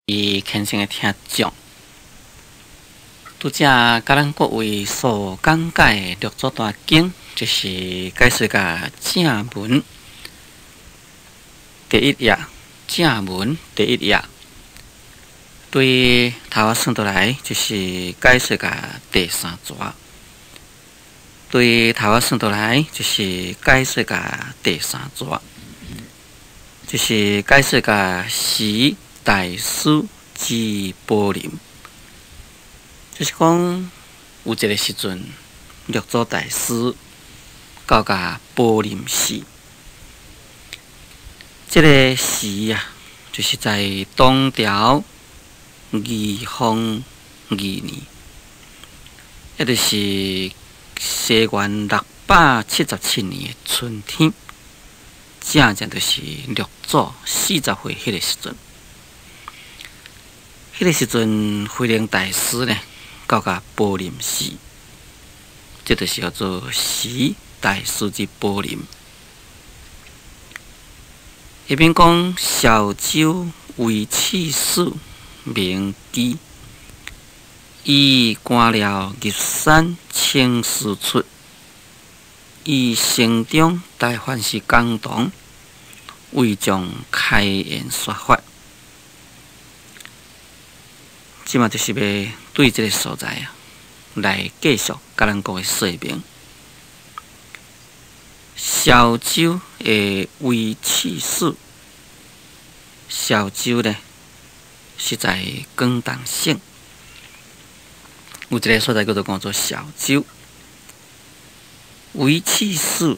伊虔诚的听众，拄则甲咱各位所讲解的六祖大经，就是解说甲正文第一页，正文第一页。对头仔算倒来，就是解说甲第三节；对头仔算倒来，就是解说甲第三节，就是解说甲时大师之宝林。就是讲有一个时阵，六祖大师到甲宝林寺，这个寺啊，就是在东条义丰2年，也就是西元677年的春天，正就是六祖40岁迄个时阵。迄个时阵，慧能大师呢，到甲宝林寺，这就是叫做时大师之宝林。迄边讲小周为刺史名基，以官僚入山请师出，以城中大梵师讲堂，为众开言说法。即嘛就是要对这个所在啊，来继续甲咱各位说明。小周的为刺史，小周呢是在广东省，有一个所在叫做小周。为刺史，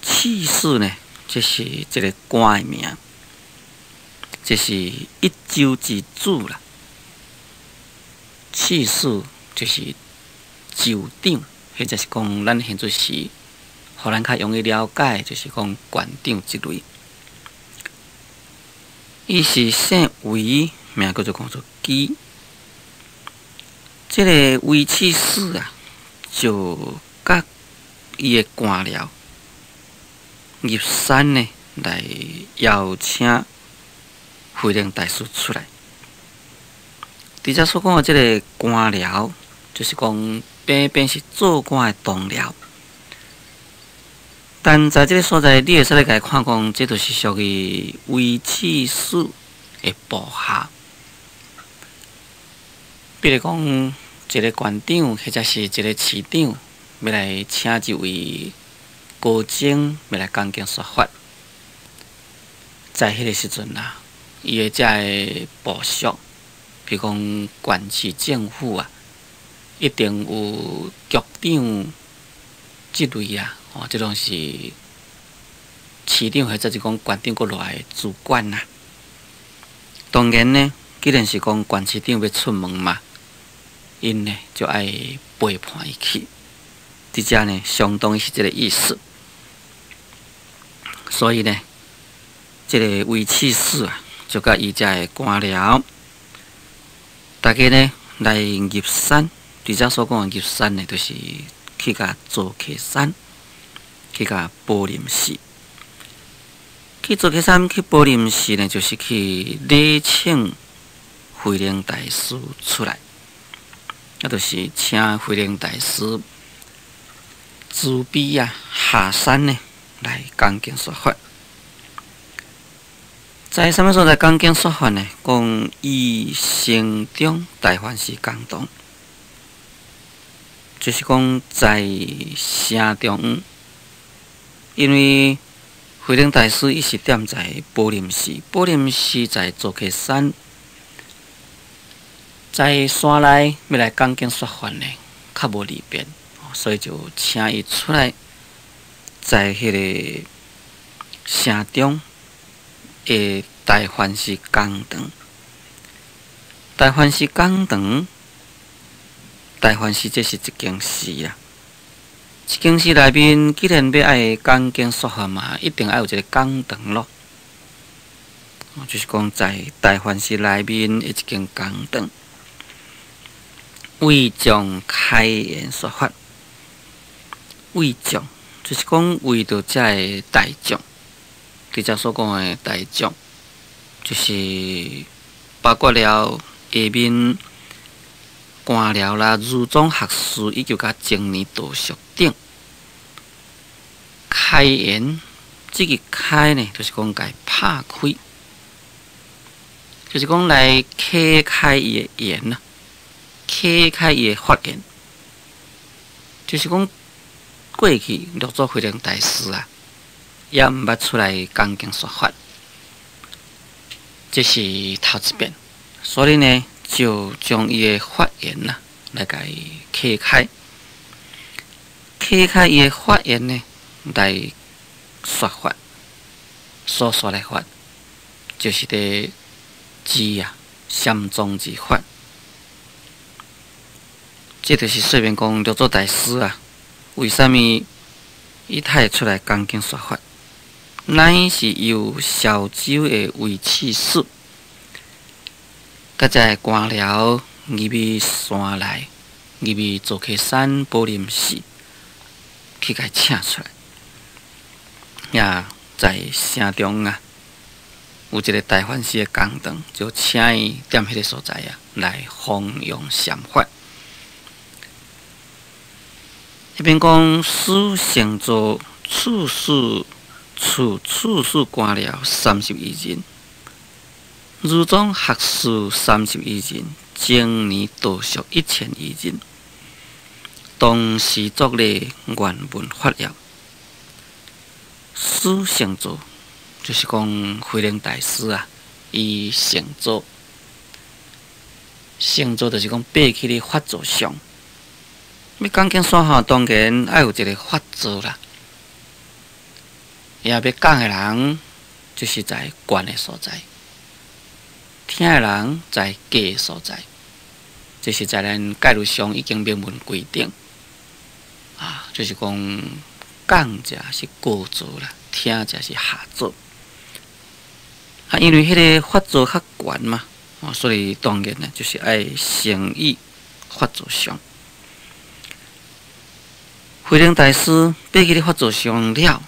刺史呢，这是一个官的名，这是一州之主啦。刺史就是州长，或者是讲咱现做是，互咱较容易了解，就是讲县长之类。伊是姓韦，名叫做基。这个韦刺史啊，就甲伊的官僚入山呢，来邀请慧能大师出来。伫遮所讲的这个官僚，就是讲偏是做官的同僚，但在这个所在，你会使来甲伊看讲，这就是属于韦刺史的部下。比如讲，一个县长或者是一个市长，要来请一位高僧要来讲经说法，在迄个时阵啦，伊的遮个部属。比如讲，县市政府啊，一定有局长这类啊，这种是市长或者是讲县长过来的主管啦。当然呢，既然是讲县市长要出门嘛，因呢就爱陪伴伊去。伫遮呢，相当于是这个意思。所以呢，这个韦刺史啊，就甲伊遮的官僚。大家呢来入山，伫遮所讲的入山呢，就是去甲做客山，去甲宝林寺。去做客山，去宝林寺呢，就是去礼请慧能大师出来，啊，就是请慧能大师自卑啊下山呢来讲经说法。在什么所在讲经说法呢？讲以城中大梵师讲堂，就是讲在城中，因为慧能大师伊是踮在宝林寺，宝林寺在做客山，在山内要来讲经说法呢，较无利便，所以就请伊出来，在迄个城中的大梵师讲堂，大梵师讲堂，大梵师这是一间寺啊。一间寺内面，既然要爱讲经说法嘛，一定要有一个讲堂咯。就是讲在大梵寺内面的一间讲堂，为众开言说法。为众就是讲为着遮个大众。伫遮所讲的大众，就是包括了下面官僚啦、儒宗学士以及甲精尼道术等开言，这个开呢，就是讲该拍开，就是讲来启开伊的言呐，启开伊的发言，就是讲过去六祖慧能大师啊，也毋捌出来讲经说法，这是头一遍，所以呢，就将伊的发言呐来甲伊启开，启开伊的发言呢来说法，所说的法就是伫字啊，禅宗之法。这就是说明讲六祖大师啊，为什么伊太出来讲经说法？乃是由潮州的卫刺史，甲遮官僚入去山内，入去坐溪山宝林寺去甲请出来。也在城中啊，有一个大法师的讲堂，就请伊踮迄个所在啊，来弘扬禅法。迄边讲书成作处处官僚31人，儒宗学士31人，精尼道术1002人，同时作例原文发了。书成作就是讲慧能大师啊，伊成作就是讲爬起咧法座上。要讲经说吼，当然要有一个法座啦。也要讲的人，就是在悬的所在；听的人在低的所在。这是在咱戒律上已经明文规定啊，就是讲讲者是高座啦，听者是下座。啊，因为迄个法座较悬嘛，所以当然呢，就是爱成于法座上。慧能大师爬起咧法座上了，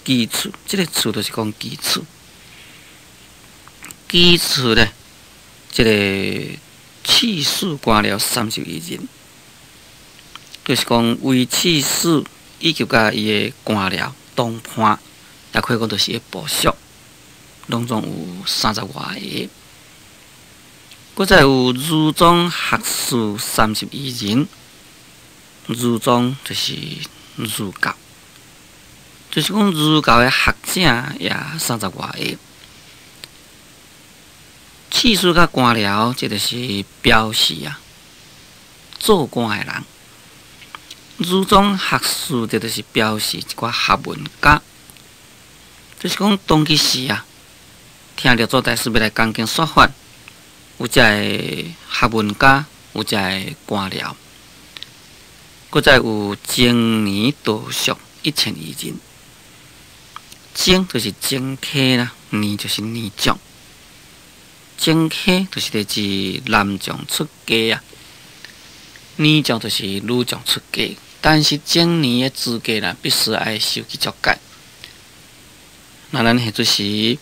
基础，这个础就是讲基础。基础呢，这个刺史官僚31人，就是讲为刺史以及甲伊的官僚同伴，也可以讲就是伊部属，拢总有30外个。搁再有儒宗学士31人。儒宗就是儒教，就是讲儒教的学者也30外个。刺史甲官僚，这就是表示啊，做官的人。儒宗学士，这就是表示一寡学问家，就是讲当其时啊，听六祖大师要来讲经说法，有遮个学问家，有遮个官僚。搁再有精尼道术1002人，精就是精溪啦，尼就是尼将。精溪就是来自男将出家啊，尼将就是女将出家。但是精尼的资格啦，必须爱受去足戒。那咱迄时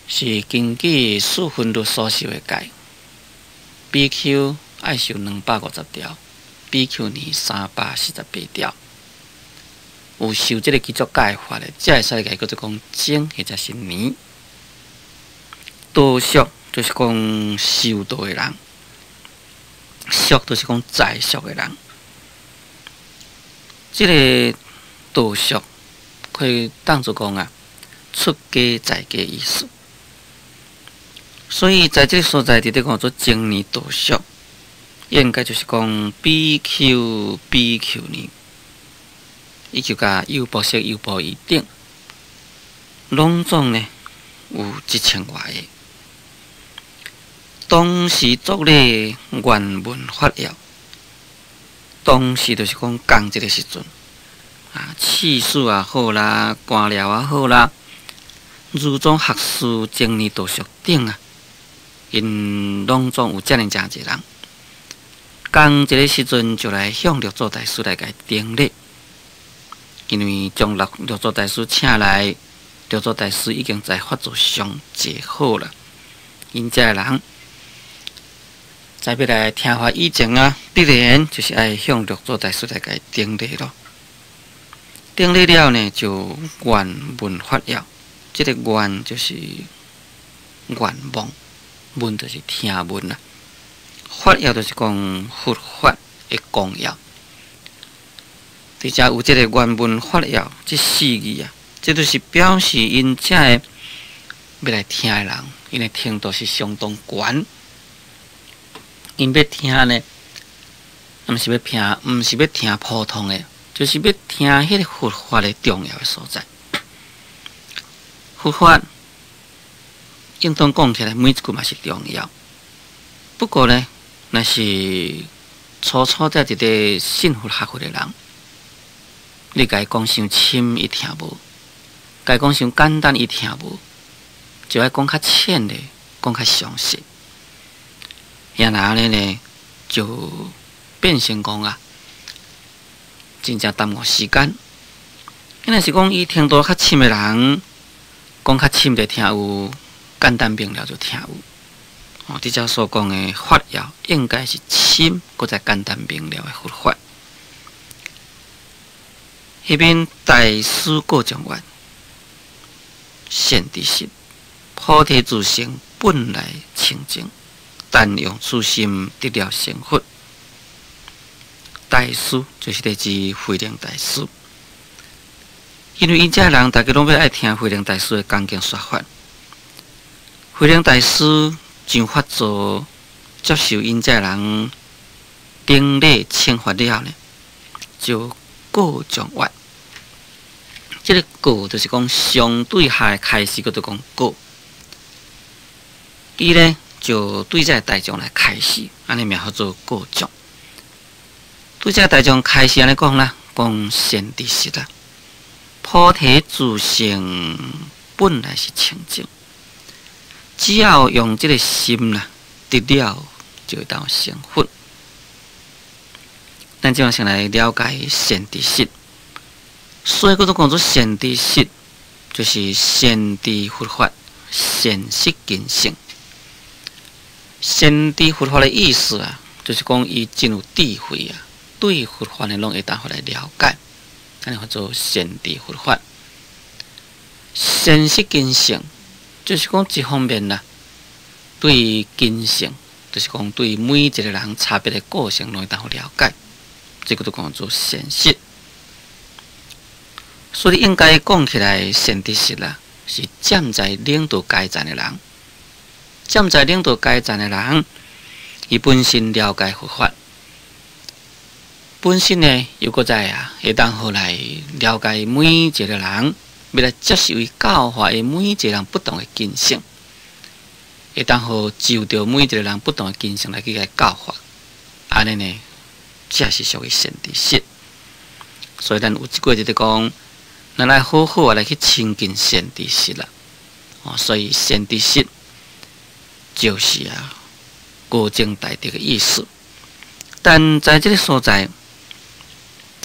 是根据四分律所受的戒 ，BQ 爱受250条。BQ 年348条，有受这个基础戒法的，才会使个叫做讲精或者是尼。道术就是讲修道的人，术就是讲在术的人。这个道术可以当作讲啊，出家在家意思。所以在这个所在，伫咧讲做精尼道术。应该就是讲 BQ 呢，以及甲优博士、优博一等，拢总呢有1000外个。当时作咧原文发了，当时就是讲讲这个时阵啊，刺史也好啦，官僚也好啦，儒宗学士、精尼道术等啊，因拢总有遮尔诚济人。讲这个时阵就来向六祖大师来甲顶礼，因为将六祖大师请来，六祖大师已经在法座上坐好了，因遮人在要来听法以前啊，必然就是爱向六祖大师来甲伊顶礼咯。顶礼了呢，就愿闻法要。这个愿就是愿望，闻就是听闻啦。法要就是讲佛法的功要。伫遮有这个愿闻法要这四字啊，这就是表示因遮的要来听的人，因的程度是相当悬。因要听呢，毋是要听普通的，就是要听迄个佛法的重要的所在。佛法应当讲起来，每一句嘛是重要。不过呢，若是初在一个信佛学佛的人，你甲伊讲伤深，伊听无；甲伊讲伤简单，伊听无。就要讲较浅的，讲较详细。然后呢，就变成讲啊，真正耽误时间。因若是讲伊听到较深的人，讲较深就听有，简单明了就听有。哦，伫遮所讲的法要，应该是深，搁再简单明了的佛法。迄边大师过讲完，现地实，菩提自性本来清净。但用此心得了成佛，大师就是来自慧能大师。因为因遮人大家拢要爱听慧能大师的讲经说法。慧能大师上法座接受因遮人顶礼请法了呢，就告状愿。这个告就是讲相对下的开始，叫做讲告。伊呢？就对这大众来开示，安尼名叫做告状。对这大众开示安尼讲啦，讲先知实啦，菩提自性本来是清净，只要用这个心啦，得了就会当成佛。咱即马先来了解先知实，所以叫做讲做先知实，就是先知佛法，现实根性。先知佛法的意思啊，就是讲伊真有智慧啊，对佛法的拢会当互来了解，安尼叫做先知佛法。现实根性，就是讲一方面啦，对根性，就是讲对每一个人差别的个性拢会当互了解，这个都讲做现实。所以应该讲起来，先知实啦，是站在领导阶层的人。站在领导阶层的人，伊本身了解佛法，本身呢又搁在啊，会当好来了解每一个人，要来接受伊教化的每一个人不同的根性，会当好就着每一个人不同的根性来去来教化，安尼呢，这是属于先知实。所以咱有一句就讲，咱来好好来去亲近先知实啦。哦，所以先知实。就是啊，高正大德的意思。但在这个所在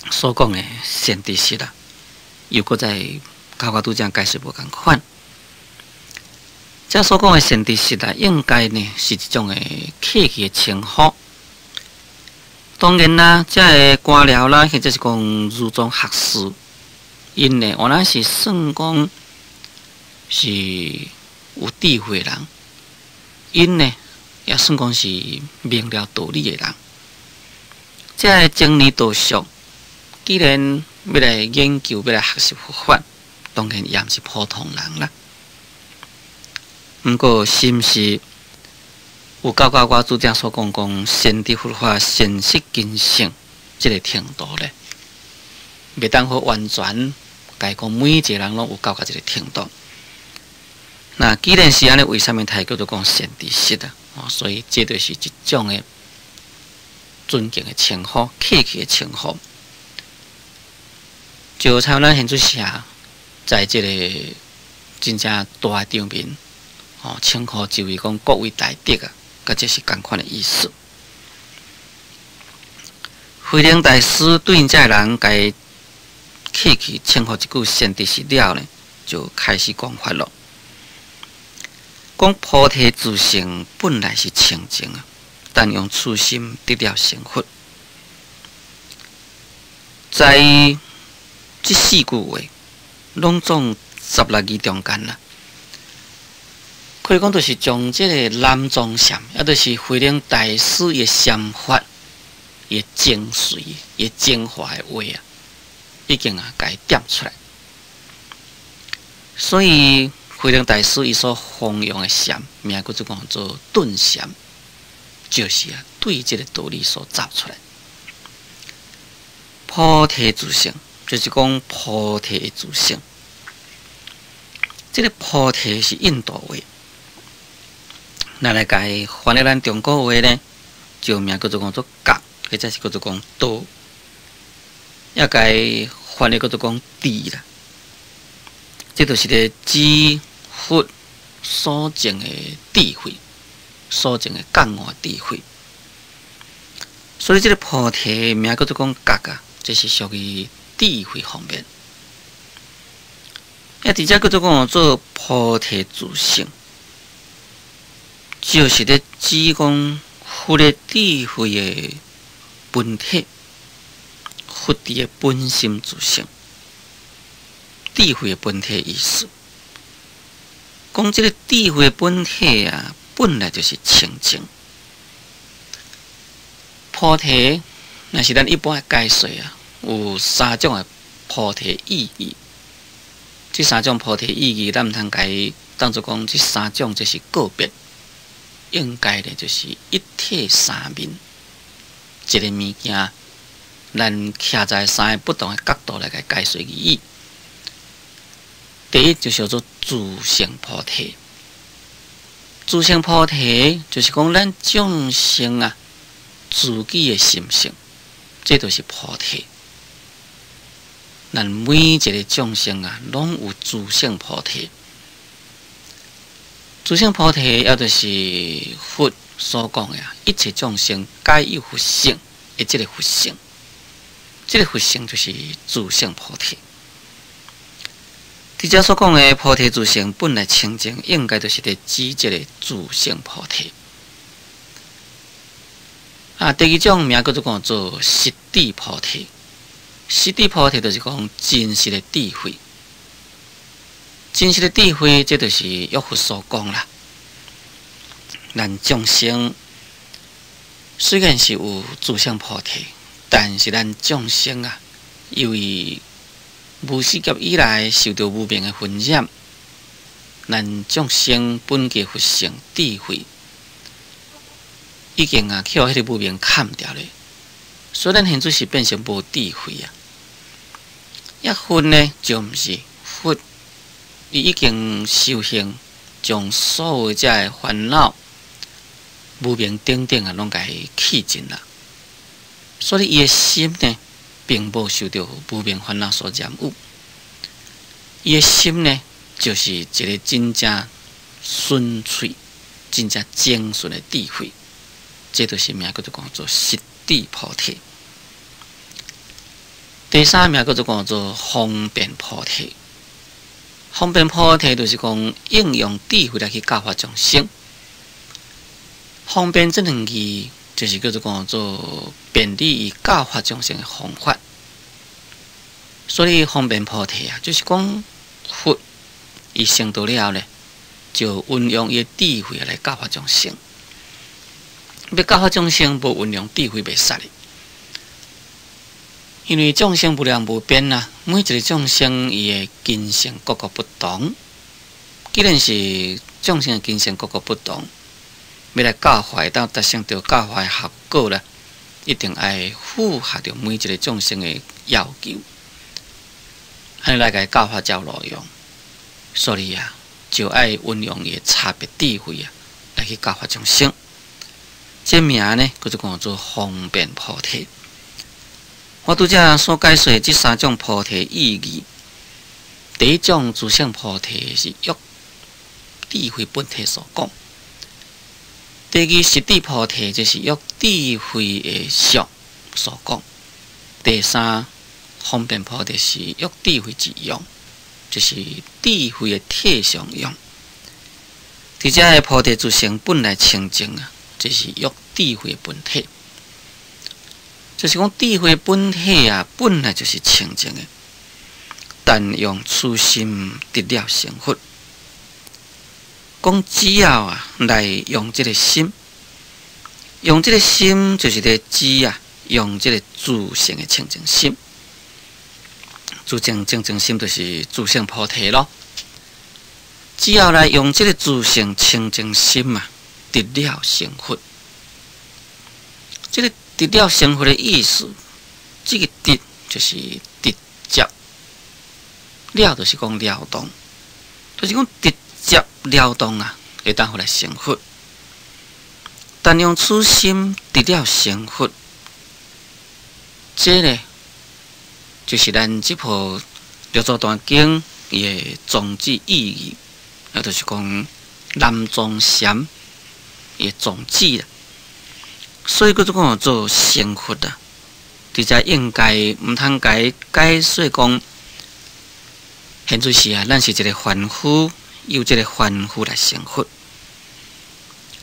所讲的先知实啦，又搁在较我拄则解释无共款。这所讲的先知实啦，应该呢是一种的客气的称呼。当然啦，这个官僚啦，或者是讲儒宗学士，因呢，原来是算讲是有智慧的人。因呢，也算讲是明了道理的人。这经年道俗，既然要来研究、要来学习佛法，当然也毋是普通人啦。毋过，是毋是有到我拄则所讲先知佛法现实根性这个程度咧？袂当好完全甲伊讲每一个人拢有到这个程度。那既然是安尼，为什么他叫做讲先知实啊？哦，所以这就是一种的尊敬的称呼、客气的称呼。就像咱现在写在这个真正大场面，哦，称呼就位讲各位大德啊，甲这是同款的意思。慧能大师对因这人该客气称呼一句先知实了呢，就开始讲法了。讲菩提自性本来是清净啊，但用初心得了成佛。在这4句话，拢总16字中间啦。可以讲，就是将这个南宗禅，也就是慧能大师嘅禅法，嘅精髓、嘅精华嘅话啊，已经甲伊点出来。所以慧能大师伊所弘扬嘅禅，名叫做讲做顿禅，就是对这个道理所造出来。菩提自性，就是讲菩提的自性。这个菩提是印度话。咱来甲伊翻译咱中国话呢，就名叫做讲做觉，或者是叫做讲道，也甲伊翻译叫做讲智啦。这就是咧指佛所证的智慧，所证的觉悟智慧。所以这个菩提名叫做讲觉啊，这是属于智慧方面。也直接叫做讲做菩提自性。就是咧指讲佛的智慧的本体，佛的本心自性，智慧的本体意思。讲这个智慧的本体啊，本来就是清净。菩提，那是咱一般的解说啊，有3种的菩提意义。这3种菩提意义，咱毋通甲伊当作讲这3种就是个别。应该咧就是一体3面，一个物件，咱徛在3个不同的角度来甲解说意义。第一就叫做自性菩提，自性菩提就是讲咱众生啊自己的心性，这就是菩提。咱每一个众生啊，拢有自性菩提。自性菩提，也就是佛所讲的一切众生皆有佛性的这个佛性，这个佛性就是自性菩提。伫遮所讲的菩提自性本来清净，应该就是在指这个自性菩提。第二种名叫做讲做实地菩提，实地菩提就是讲真实的智慧。真实的智慧，这就是约佛所讲啦。咱众生虽然是有自性菩提，但是咱众生啊，由于无始劫以来受到无明的熏染，咱众生本具佛性智慧，已经去互迄个无明砍掉咧，所以咱现在是变成无智慧啊。一佛呢，就毋是佛。伊已经修行，将所有遮个烦恼、无明等等啊，拢甲伊去尽啦。所以伊的心呢，并无受到无明烦恼所染污。伊的心呢，就是一个真正纯粹、真正精纯的智慧。这就是名叫做讲做实地菩提。第3名叫做讲做方便菩提。方便菩提就是讲应用智慧来去教化众生。方便这2字就是叫做讲做便利于教化众生的方法。所以方便菩提啊，就是讲佛伊成道了咧，就运用伊智慧来教化众生。要教化众生，无运用智慧袂使哩。因为众生无量无边啊，每一个众生伊的根性各个不同。既然是众生的根性各个不同，要来教化到达成着教化的效果啦，一定爱符合着每一个众生的要求，安尼来甲教化照路用。所以啊，就爱运用伊的差别智慧啊，来去教化众生。这名呢，叫做讲做方便菩提。我拄则所解说这3种菩提意义，第一种自性菩提是约智慧本体所讲；第2实地菩提就是约智慧的相所讲；第3方便菩提是约智慧之用，就是智慧的体相用。伫遮个菩提自性本来清净啊，这是欲智慧本体。就是讲智慧本体啊，本来就是清净的，但用此心得了成佛。讲只要啊来用这个心，用这个心就是咧指啊，用这个自性的清净心。自性清净心就是自性菩提咯。只要来用这个自性清净心嘛，得了成佛。这个得了成佛的意思，这个得就是直接，了就是讲了动，就是讲直接了动啊，会当互来成佛。但用此心得了成佛，这呢，就是咱这部《六祖坛经》伊的宗旨意义，也就是讲南宗禅伊的宗旨啦。所以，佮讲做成佛啊，伫遮应该毋通解说讲，现在是啊，咱是一个凡夫，由这个凡夫来成佛。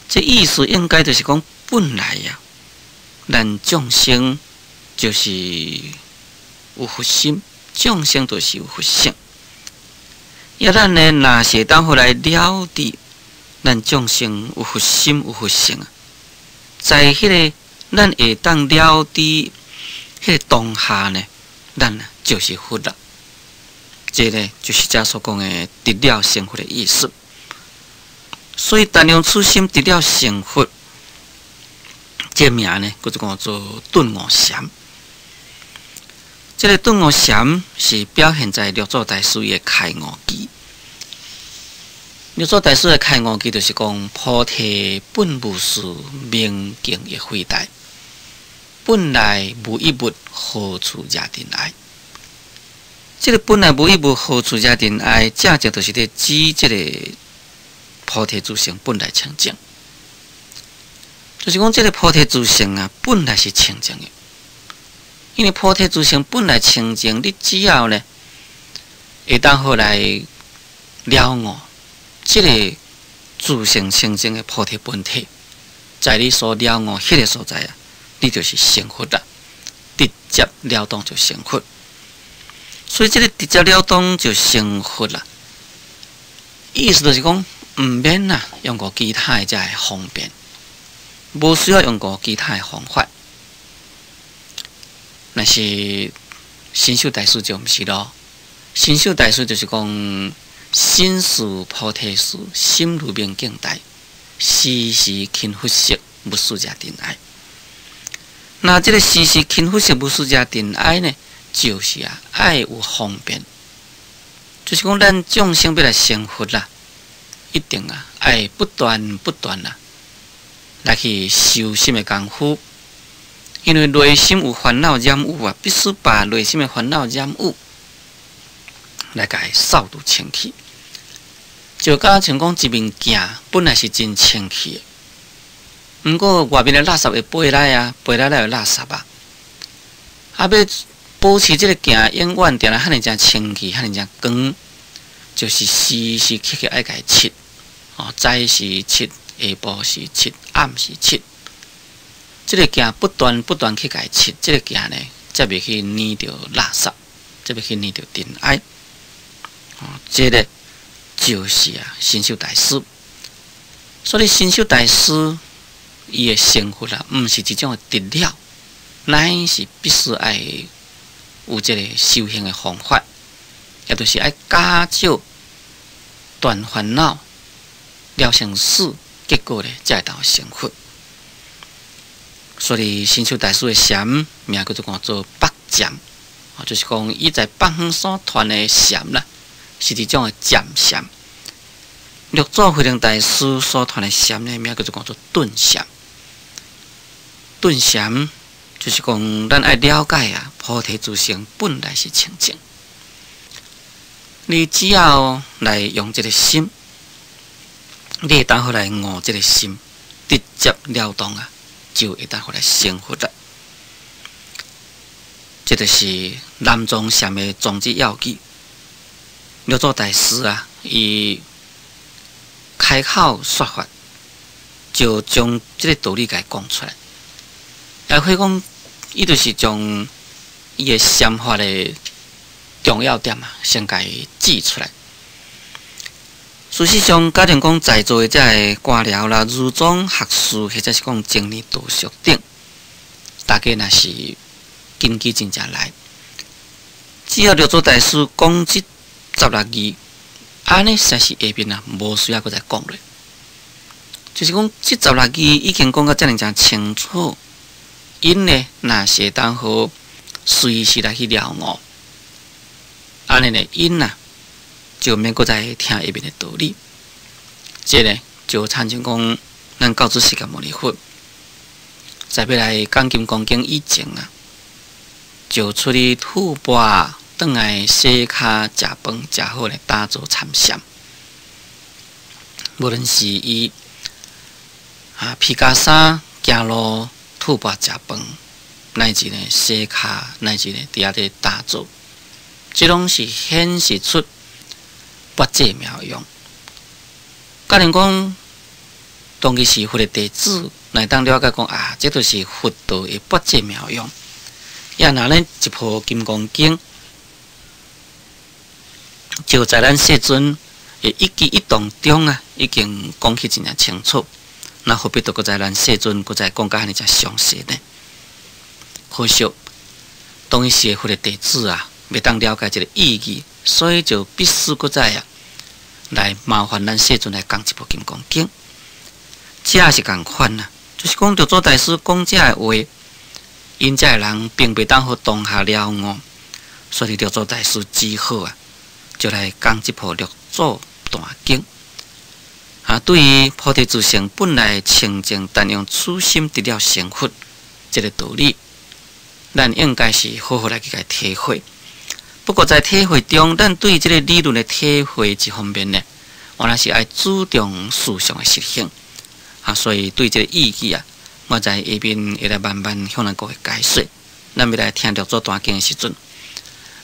这意思应该就是讲，本来呀，咱众生就是有佛心，众生都是有佛性。要咱呢，若是当后来了知，咱众生有佛心有佛性啊，在迄个咱会当了知迄个当下呢，咱就是佛啦。这呢，就是遮所讲的得了成佛的意思。所以，但用此心得了成佛，这名呢，佮就讲做顿悟禅。这个顿悟禅是表现在六祖大师的开悟记。六祖大师的开悟记就是讲菩提本无事，明镜亦非台。本来无一物，何处惹尘埃？这个本来无一物，何处惹尘埃？正正就是咧指这个菩提自性本来清净。就是讲这个菩提自性啊，本来是清净的。因为菩提自性本来清净，你只要呢，会当好来了悟这个自性清净的菩提本体，在你所了悟迄个所在啊，你就是成佛啦，直接了当就成佛。所以这个直接了当就成佛啦，意思就是讲，毋免啊用过其他的遮个方便，无需要用过其他的方法。但是新秀大师就毋是咯，新秀大师就是讲心似菩提树，心如明镜台，时时勤拂拭，勿使惹尘埃。那这个时时勤拂拭，勿使惹尘埃呢，就是啊爱有方便，就是讲咱众生要来成佛啦，一定啊爱不断啦来去修心的功夫。因为内心有烦恼染污啊，必须把内心的烦恼染污来甲伊扫除清气。就甲像讲一面镜本来是真清气的，毋过外面的垃圾会飞来啊，飞来有垃圾啊。要保持这个镜永远定来遐尼正清气，遐尼正光，就是时时刻刻爱甲伊拭。早是拭，下晡是拭，暗是拭。这个镜不断去甲伊拭，这个镜呢，才袂去黏着垃圾，才袂去黏着尘埃。这个就是啊，新秀大师。所以新秀大师伊的成佛啦，毋是一种的得了，乃是必须爱有这个修行的方法，也就是爱加少断烦恼，了成事，结果呢，才会当成佛。所以新秀大师的禅名叫做北禅，就是讲伊在北方所传的禅啦，是一种的渐禅。六祖慧能大师所传的禅呢，名叫做顿禅。顿禅就是讲咱爱了解啊，菩提自性本来是清净。你只要来用这个心，你会当好来悟这个心，直接了当啊。就会当互来成佛啦。这就是南宗禅的宗旨要旨。六祖大师啊，伊开口说法，就将即个道理甲讲出来。也可以讲，伊就是将伊个想法的重要点啊，先甲伊指出来。事实上，假定讲在座的这个官僚啦、儒庄学士，或者是讲青年道属等，大家若是根基真正来，只要六祖大师讲这16字，安尼才是下面啊，无需要搁再讲咧。就是讲这16字已经讲到遮尔清楚，因呢若是会当好随时来去了悟，安尼呢因啊。就免搁再听下面的道理，这呢就参像讲，咱教主释迦牟尼佛在要来讲金刚经以前啊，就出去吐蕃，转来洗骹食饭，食好来打坐参禅。无论是伊披袈裟行路吐蕃食饭，乃至呢洗骹，乃至呢伫遐咧打坐，这拢是显示出八戒妙用。假如讲当佢是佛的弟子，来当了解讲啊，这都是佛道的八戒妙用。也拿咱一部《金刚经》，就在咱世尊的一举一动中啊，已经讲起真正清楚。那何必都搁在咱世尊搁再讲甲安尼遮详细呢？可惜，当伊是佛的弟子啊，要当了解这个意义。所以就必须搁再啊，来麻烦咱世尊来讲一部《金刚经》，这也是共款啦。就是讲，六祖大师讲这个话，因这个人并袂当好当下了悟，所以六祖大师只好啊，就来讲这部《六祖大经》啊。对于菩提自性本来清净，但用此心得了成佛这个道理，咱应该是好好来去体会。不过在体会中，咱对这个理论的体会这方面呢，我那是爱注重思想的实行啊，所以对这个意义啊，我在下面会来慢慢向咱各位解说。咱要来听六祖大经的时阵，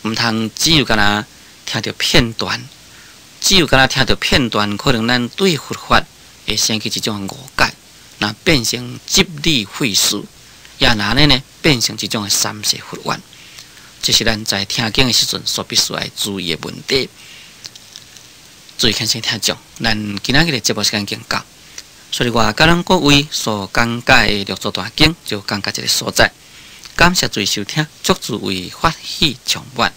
唔通只有干那听到片段，只有干那听到片段，可能咱对佛法会生起一种误解，那变成执理废事，也拿呢变成一种三世佛怨。这是咱在听经的时阵所必须要注意的问题。注意看先听众，咱今仔日的节目时间已经到，所以我甲咱各位所讲解的六祖大经就讲到这个所在。感谢注意收听，祝诸位法喜充满。